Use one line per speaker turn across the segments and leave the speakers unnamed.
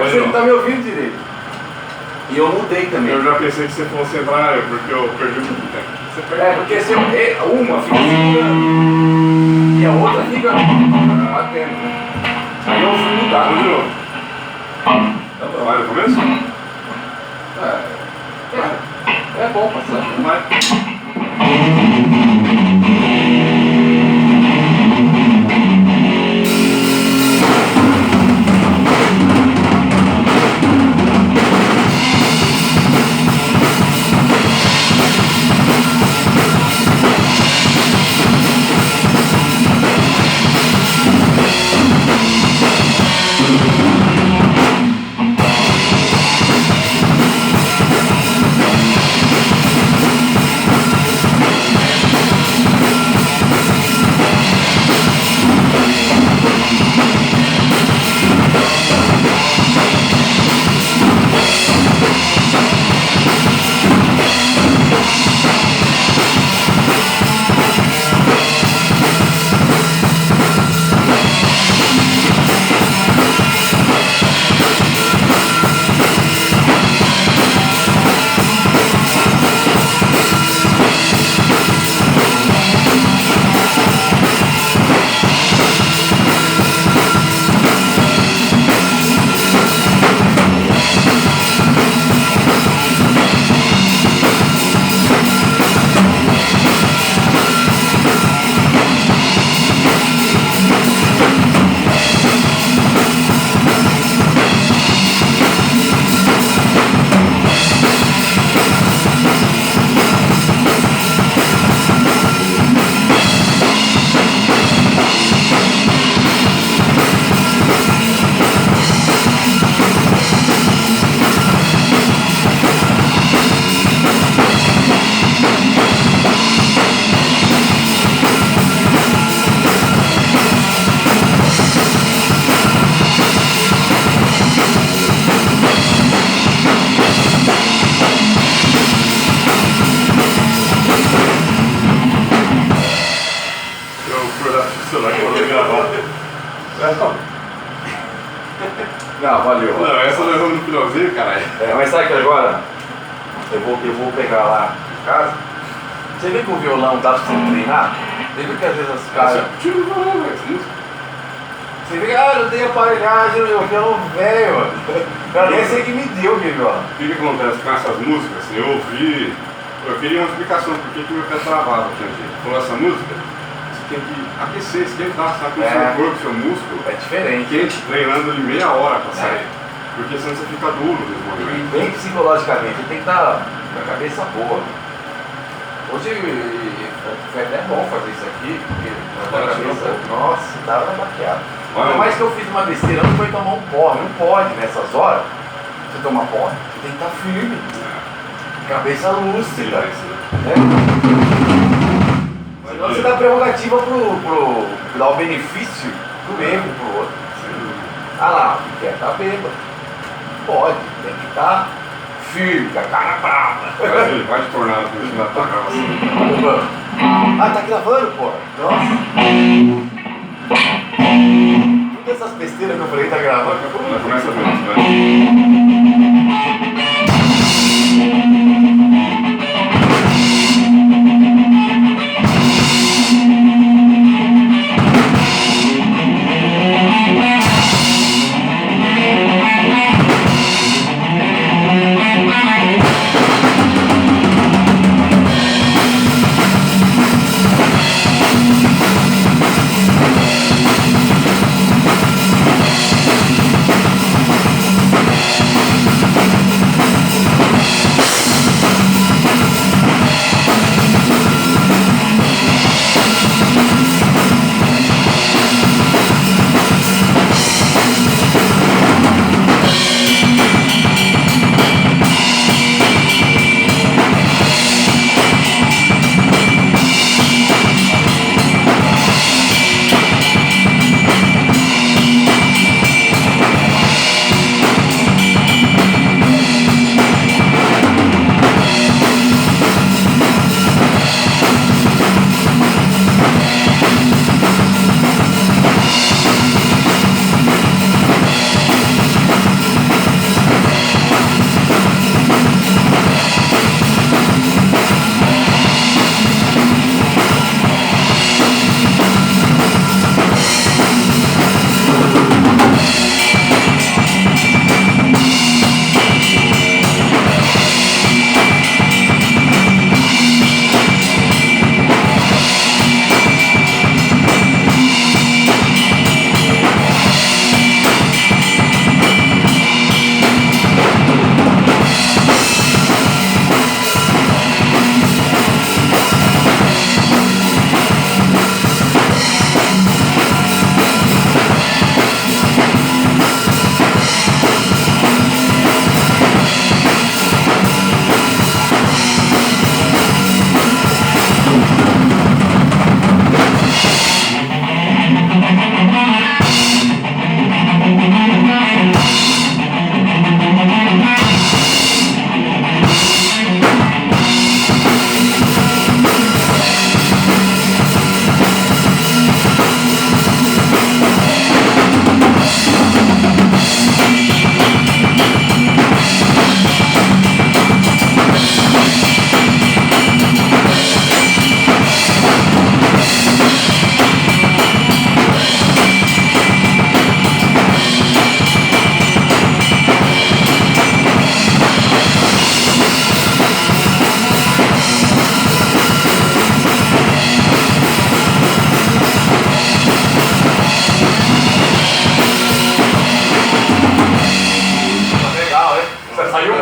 você não tá me ouvindo direito. E eu mudei também.
Eu já pensei que você fosse entrar, porque eu perdi muito tempo.
Porque se uma fica segurando e a outra fica batendo, né? Aí eu fui mudar.
Vamos de novo. Vai no começo?
É bom passar.
Vai.
Não, valeu.
Não, essa nós vamos no finalzinho, caralho.
Mas sabe que agora eu vou pegar lá em casa. Você vê que o violão dá pra você treinar? Você vê que às vezes os caras.
Tira o violão, velho.
Você vê que eu tenho aparelhagem, meu violão velho, mano. Cara, nem sei que me deu aquele violão.
O que acontece com essas músicas? Eu ouvi. Eu queria uma explicação por que meu pé travava aqui. Falou essa música, você tem que aquecer, esquentar, sabe? Com o seu corpo, seu músculo.
É diferente.
Quente, treinando ele meia hora pra sair. Porque senão você fica duro nesse
E
movimento.
bem psicologicamente, você tem que estar com a cabeça boa. Hoje foi até bom fazer isso aqui, porque a cabeça, nossa, tava baqueado. Ainda mais que eu fiz uma besteira, não foi tomar um porre. Não pode nessas horas você tomar porre. Você tem que estar firme. Cabeça lúcida. Senão você dá prerrogativa pro dar o benefício do erro pro outro. Ah lá, quer estar bêbado. Pode, tem que estar firme, com a cara brava.
Vai de tornado pra gente dar pra gravação.
Ah, tá gravando, pô? Nossa. Todas essas besteiras que eu falei tá gravando.
Começa mesmo, vai.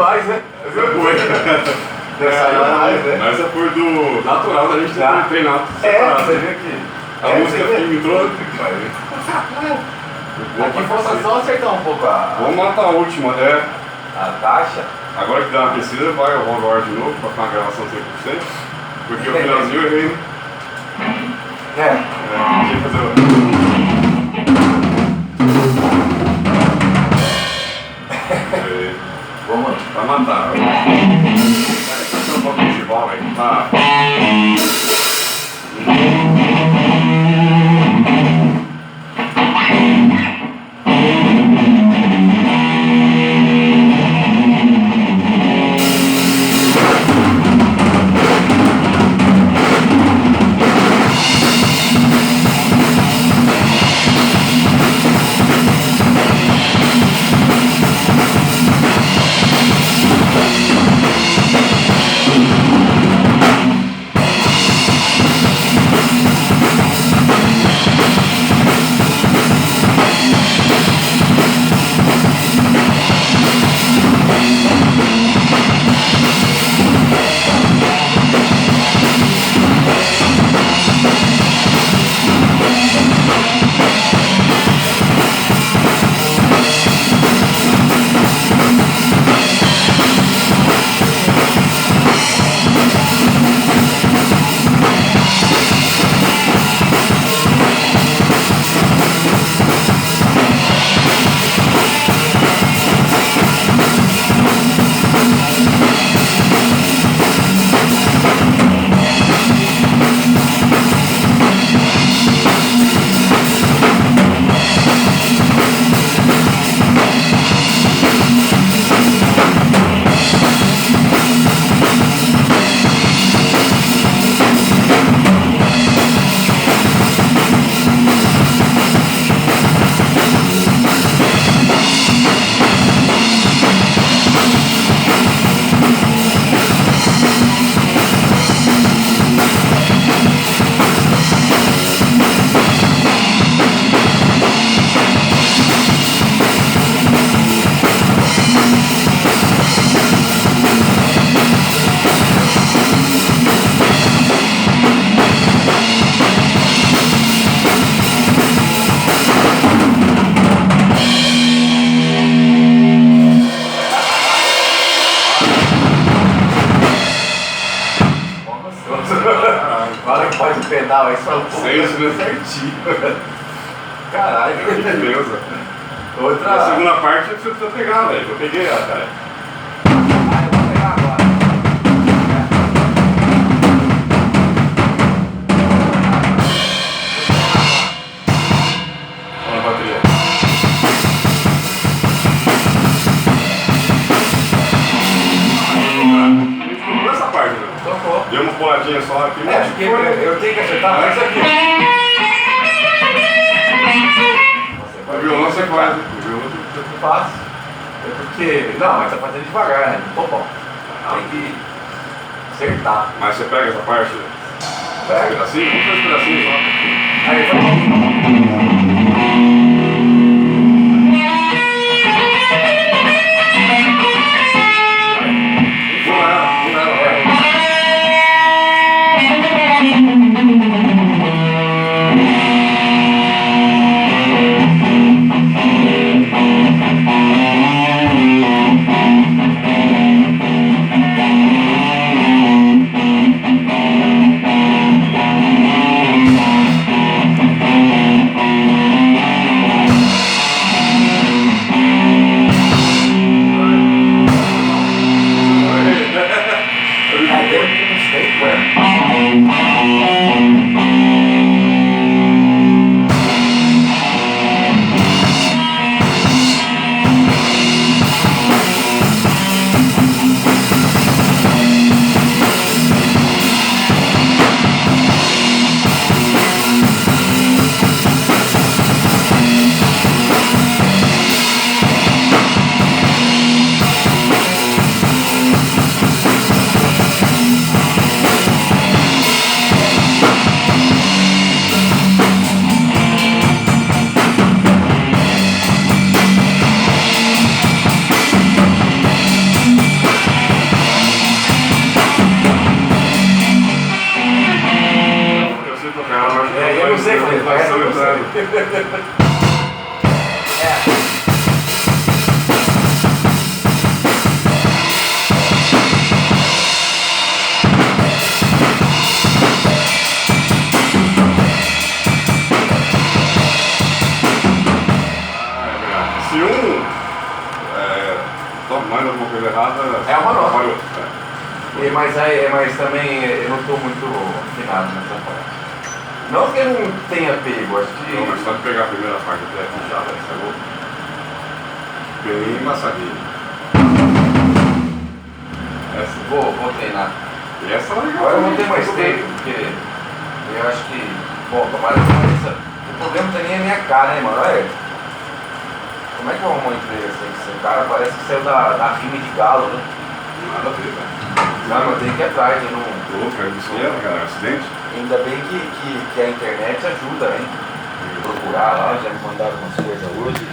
mais, né?
Foi.
Já saiu mais, né?
Mas é por do natural da gente ter treinado.
Você vê que
a música que entrou.
Aqui falta só acertar um pouco a...
Vamos matar a última, né?
A taxa.
Agora que dá uma aquecida, vai o Roll de novo para ficar uma gravação 100%. Porque o finalzinho eu errei, né? Tinha que fazer
Vamos
pra matar. Vai ser um pouco de bola aí. Tá.
Fala que faz o pedal aí, só
certinho.
Caralho,
Que beleza.
Outra.
A segunda parte você precisa pegar, velho. Eu peguei ela, cara.
Ah, eu vou pegar agora.
Olha a bateria. A gente comprou essa parte, né?
Tocou.
Deu uma puladinha só aqui.
Acho que eu tenho que acertar mais aqui.
O violão você faz, o violão você
Fácil. É porque. Não, mas tá fazendo devagar, né? Não tô bom. Tem que acertar.
Mas você pega essa parte?
Pega.
Pedacinho? Vamos fazer esse pedacinho só.
Aí, vai.
Se um tomando alguma coisa errada,
é uma nota.
Barulho.
Mas também eu não estou muito afinado nessa parte. Não que eu não tenha pego, acho que.
Não, mas só de pegar a primeira parte até puxada, sacou? Bem massadinho. Essa.
Vou treinar.
E essa é legal.
Agora eu vou ter mais tempo, porque eu acho que. Bom, tomara que não essa. O problema também é a minha cara, né, mano? Olha. Como é que eu arrumo um emprego assim? Esse cara parece que saiu da rima de galo, né?
Nada a ver, velho.
Não, mas tem que ir atrás, eu não.
Ô, cara, isso era, cara, acidente?
Ainda bem que a internet ajuda, hein? Procurar lá, já me mandaram umas coisas hoje.